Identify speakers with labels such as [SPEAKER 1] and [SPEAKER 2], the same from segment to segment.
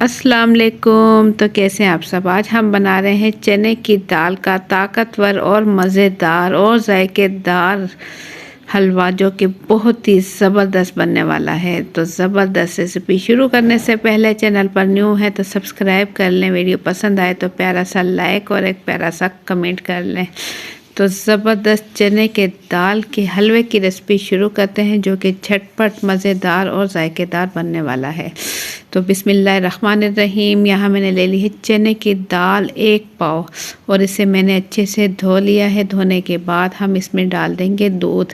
[SPEAKER 1] अस्सलाम वालेकुम। तो कैसे हैं आप सब। आज हम बना रहे हैं चने की दाल का ताकतवर और मज़ेदार और जायकेदार हलवा, जो कि बहुत ही ज़बरदस्त बनने वाला है। तो ज़बरदस्त रेसिपी शुरू करने से पहले चैनल पर न्यू है तो सब्सक्राइब कर लें, वीडियो पसंद आए तो प्यारा सा लाइक और एक प्यारा सा कमेंट कर लें। तो ज़बरदस्त चने के दाल के हलवे की रेसिपी शुरू करते हैं, जो कि झटपट मज़ेदार और जायकेदार बनने वाला है। तो बिस्मिल्लाहिर्रहमानिर्रहीम। यहाँ मैंने ले ली है चने की दाल 1 पाव और इसे मैंने अच्छे से धो लिया है। धोने के बाद हम इसमें डाल देंगे दूध।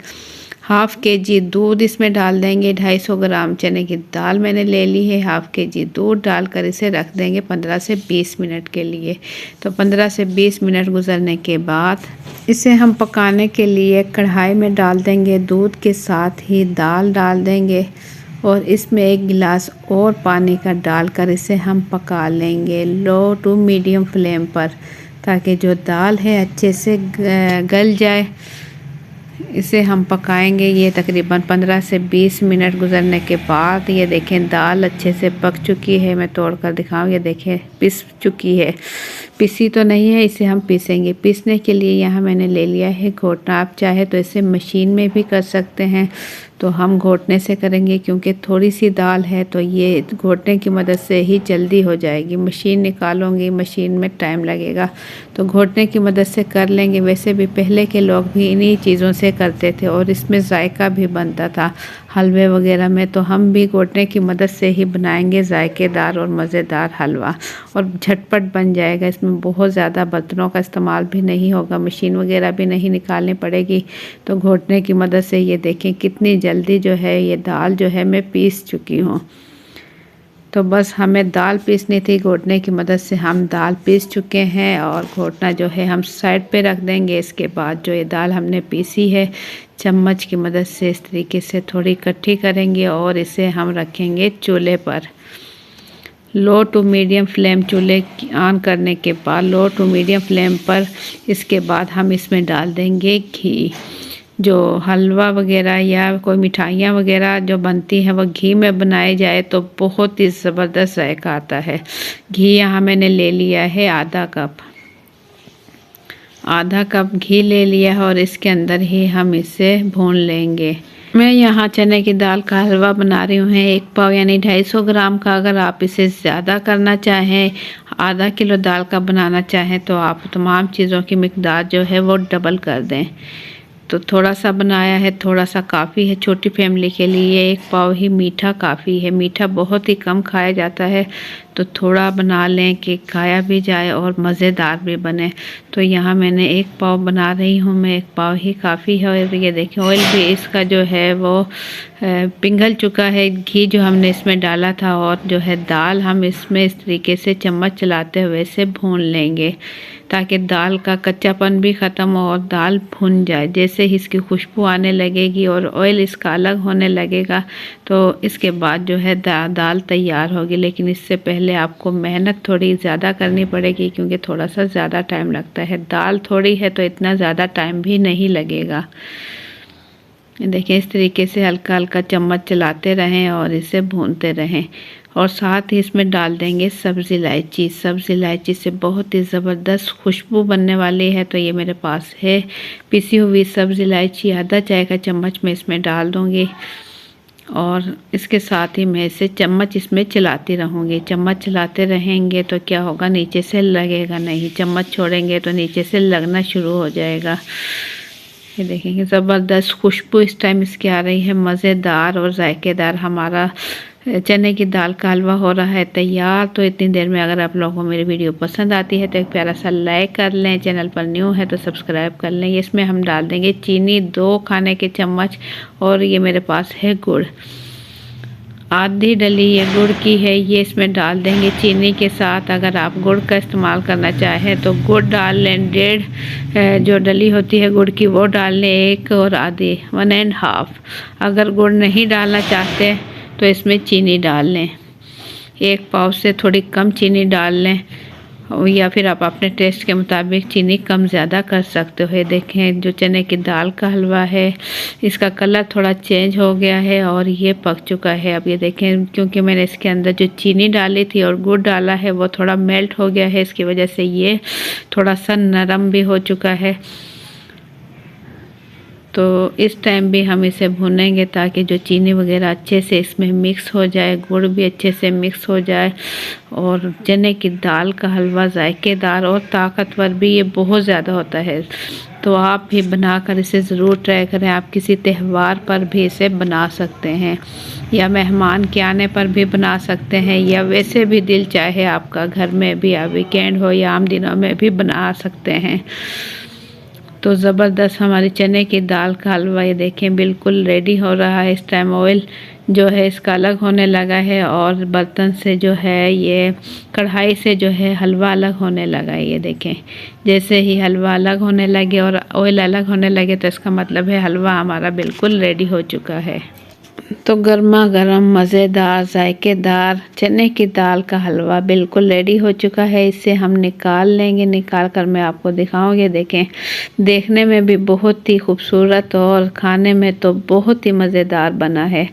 [SPEAKER 1] 1/2 kg दूध इसमें डाल देंगे। 250 ग्राम चने की दाल मैंने ले ली है। 1/2 kg दूध डालकर इसे रख देंगे 15 से 20 मिनट के लिए। तो 15 से 20 मिनट गुजरने के बाद इसे हम पकाने के लिए कढ़ाई में डाल देंगे। दूध के साथ ही दाल डाल देंगे और इसमें 1 गिलास और पानी का डालकर इसे हम पका लेंगे लो टू मीडियम फ्लेम पर, ताकि जो दाल है अच्छे से गल जाए। इसे हम पकाएंगे। ये तकरीबन 15 से 20 मिनट गुजरने के बाद ये देखें दाल अच्छे से पक चुकी है। मैं तोड़ कर दिखाऊँ, ये देखें पिस चुकी है। पिसी तो नहीं है, इसे हम पीसेंगे। पीसने के लिए यहाँ मैंने ले लिया है घोटना। आप चाहे तो इसे मशीन में भी कर सकते हैं, तो हम घोटने से करेंगे क्योंकि थोड़ी सी दाल है तो ये घोटने की मदद से ही जल्दी हो जाएगी। मशीन निकालूंगी, मशीन में टाइम लगेगा, तो घोटने की मदद से कर लेंगे। वैसे भी पहले के लोग भी इन्हीं चीज़ों से करते थे और इसमें जायका भी बनता था हलवे वगैरह में। तो हम भी घोटने की मदद से ही बनाएंगे जायकेदार और मज़ेदार हलवा, और झटपट बन जाएगा। इसमें बहुत ज़्यादा बर्तनों का इस्तेमाल भी नहीं होगा, मशीन वगैरह भी नहीं निकालनी पड़ेगी। तो घोटने की मदद से ये देखें कितनी जल्दी जो है ये दाल जो है मैं पीस चुकी हूँ। तो बस हमें दाल पीसनी थी, घोटने की मदद से हम दाल पीस चुके हैं और घोटना जो है हम साइड पे रख देंगे। इसके बाद जो ये दाल हमने पीसी है चम्मच की मदद से इस तरीके से थोड़ी इकट्ठी करेंगे और इसे हम रखेंगे चूल्हे पर। लो टू मीडियम फ्लेम चूल्हे ऑन करने के बाद लो टू मीडियम फ्लेम पर इसके बाद हम इसमें डाल देंगे घी। जो हलवा वगैरह या कोई मिठाइयाँ वगैरह जो बनती हैं वह घी में बनाए जाए तो बहुत ही ज़बरदस्त जायका आता है। घी यहाँ मैंने ले लिया है आधा कप घी ले लिया है और इसके अंदर ही हम इसे भून लेंगे। मैं यहाँ चने की दाल का हलवा बना रही हूँ 1 पाव यानी 250 ग्राम का। अगर आप इसे ज़्यादा करना चाहें, आधा किलो दाल का बनाना चाहें, तो आप तमाम चीज़ों की मिकदार जो है वो डबल कर दें। तो थोड़ा सा बनाया है, थोड़ा सा काफ़ी है। छोटी फैमिली के लिए 1 पाव ही मीठा काफ़ी है। मीठा बहुत ही कम खाया जाता है, तो थोड़ा बना लें कि खाया भी जाए और मज़ेदार भी बने। तो यहाँ मैंने 1 पाव बना रही हूँ मैं, 1 पाव ही काफ़ी है। और ये देखें ऑयल भी इसका जो है वो पिघल चुका है, घी जो हमने इसमें डाला था। और जो है दाल हम इसमें इस तरीके से चम्मच चलाते हुए इसे भून लेंगे, ताकि दाल का कच्चापन भी ख़त्म हो और दाल भुन जाए। जैसे ही इसकी खुशबू आने लगेगी और ऑयल इसका अलग होने लगेगा, तो इसके बाद जो है दाल तैयार होगी। लेकिन इससे पहले आपको मेहनत थोड़ी ज़्यादा करनी पड़ेगी, क्योंकि थोड़ा सा ज़्यादा टाइम लगता है। दाल थोड़ी है तो इतना ज़्यादा टाइम भी नहीं लगेगा। देखिए इस तरीके से हल्का हल्का चम्मच चलाते रहें और इसे भूनते रहें। और साथ ही इसमें डाल देंगे सब्ज़ इलायची। सब्ज़ इलायची से बहुत ही ज़बरदस्त खुशबू बनने वाली है। तो ये मेरे पास है पिसी हुई सब्ज़ इलायची, आधा चाय का चम्मच मैं इसमें डाल दूँगी। और इसके साथ ही मैं इसे चम्मच इसमें चलाती रहूँगी। चम्मच चलाते रहेंगे तो क्या होगा, नीचे से लगेगा नहीं। चम्मच छोड़ेंगे तो नीचे से लगना शुरू हो जाएगा। ये देखेंगे ज़बरदस्त खुशबू इस टाइम इसकी आ रही है। मज़ेदार और जायकेदार हमारा चने की दाल का हलवा हो रहा है तैयार। तो इतनी देर में अगर आप लोगों को मेरी वीडियो पसंद आती है तो एक प्यारा सा लाइक कर लें, चैनल पर न्यू है तो सब्सक्राइब कर लें। इसमें हम डाल देंगे चीनी 2 खाने के चम्मच, और ये मेरे पास है गुड़, आधी डली ये गुड़ की है, ये इसमें डाल देंगे चीनी के साथ। अगर आप गुड़ का इस्तेमाल करना चाहें तो गुड़ डाल लें, 1.5 जो डली होती है गुड़ की वो डाल लें, 1 और आधी 1.5। अगर गुड़ नहीं डालना चाहते तो इसमें चीनी डाल लें, 1 पाव से थोड़ी कम चीनी डाल लें। या फिर आप अपने टेस्ट के मुताबिक चीनी कम ज़्यादा कर सकते हो। ये देखें जो चने की दाल का हलवा है इसका कलर थोड़ा चेंज हो गया है और ये पक चुका है। अब ये देखें क्योंकि मैंने इसके अंदर जो चीनी डाली थी और गुड़ डाला है वो थोड़ा मेल्ट हो गया है, इसकी वजह से ये थोड़ा सा नरम भी हो चुका है। तो इस टाइम भी हम इसे भूनेंगे ताकि जो चीनी वगैरह अच्छे से इसमें मिक्स हो जाए, गुड़ भी अच्छे से मिक्स हो जाए और चने की दाल का हलवा जायकेदार और ताकतवर भी ये बहुत ज़्यादा होता है। तो आप भी बनाकर इसे ज़रूर ट्राई करें। आप किसी त्यौहार पर भी इसे बना सकते हैं या मेहमान के आने पर भी बना सकते हैं, या वैसे भी दिल चाहे आपका घर में भी, या वीकेंड हो या आम दिनों में भी बना सकते हैं। तो ज़बरदस्त हमारी चने की दाल का हलवा ये देखें बिल्कुल रेडी हो रहा है। इस टाइम ऑयल जो है इसका अलग होने लगा है और बर्तन से जो है ये कढ़ाई से जो है हलवा अलग होने लगा है। ये देखें जैसे ही हलवा अलग होने लगे और ऑयल अलग होने लगे तो इसका मतलब है हलवा हमारा बिल्कुल रेडी हो चुका है। तो गर्मा गर्म मज़ेदार जायकेदार चने की दाल का हलवा बिल्कुल रेडी हो चुका है। इसे हम निकाल लेंगे, निकाल कर मैं आपको दिखाऊंगी। देखें देखने में भी बहुत ही खूबसूरत और खाने में तो बहुत ही मज़ेदार बना है।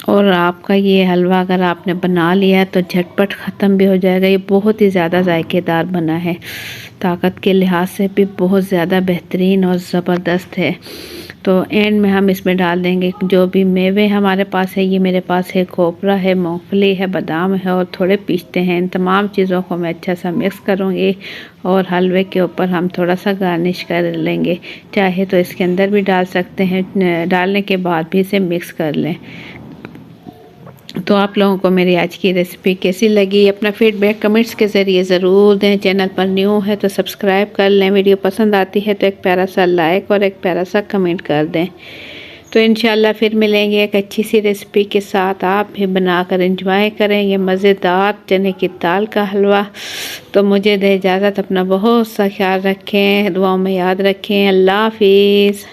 [SPEAKER 1] और आपका ये हलवा अगर आपने बना लिया तो झटपट ख़त्म भी हो जाएगा। ये बहुत ही ज़्यादा जायकेदार बना है, ताकत के लिहाज से भी बहुत ज़्यादा बेहतरीन और ज़बरदस्त है। तो एंड में हम इसमें डाल देंगे जो भी मेवे हमारे पास है। ये मेरे पास है खोपरा है, मूंगफली है, बादाम है और थोड़े पिस्ते हैं। इन तमाम चीज़ों को मैं अच्छा सा मिक्स करूँगी और हलवे के ऊपर हम थोड़ा सा गार्निश कर लेंगे। चाहे तो इसके अंदर भी डाल सकते हैं, डालने के बाद भी इसे मिक्स कर लें। तो आप लोगों को मेरी आज की रेसिपी कैसी लगी अपना फीडबैक कमेंट्स के ज़रिए ज़रूर दें। चैनल पर न्यू है तो सब्सक्राइब कर लें, वीडियो पसंद आती है तो एक प्यारा सा लाइक और एक प्यारा सा कमेंट कर दें। तो इंशाल्लाह फिर मिलेंगे एक अच्छी सी रेसिपी के साथ। आप भी बनाकर एंजॉय करें ये मज़ेदार चने की दाल का हलवा। तो मुझे दे इजाज़त, अपना बहुत सा ख्याल रखें, दुआओं में याद रखें। अल्लाह हाफिज़।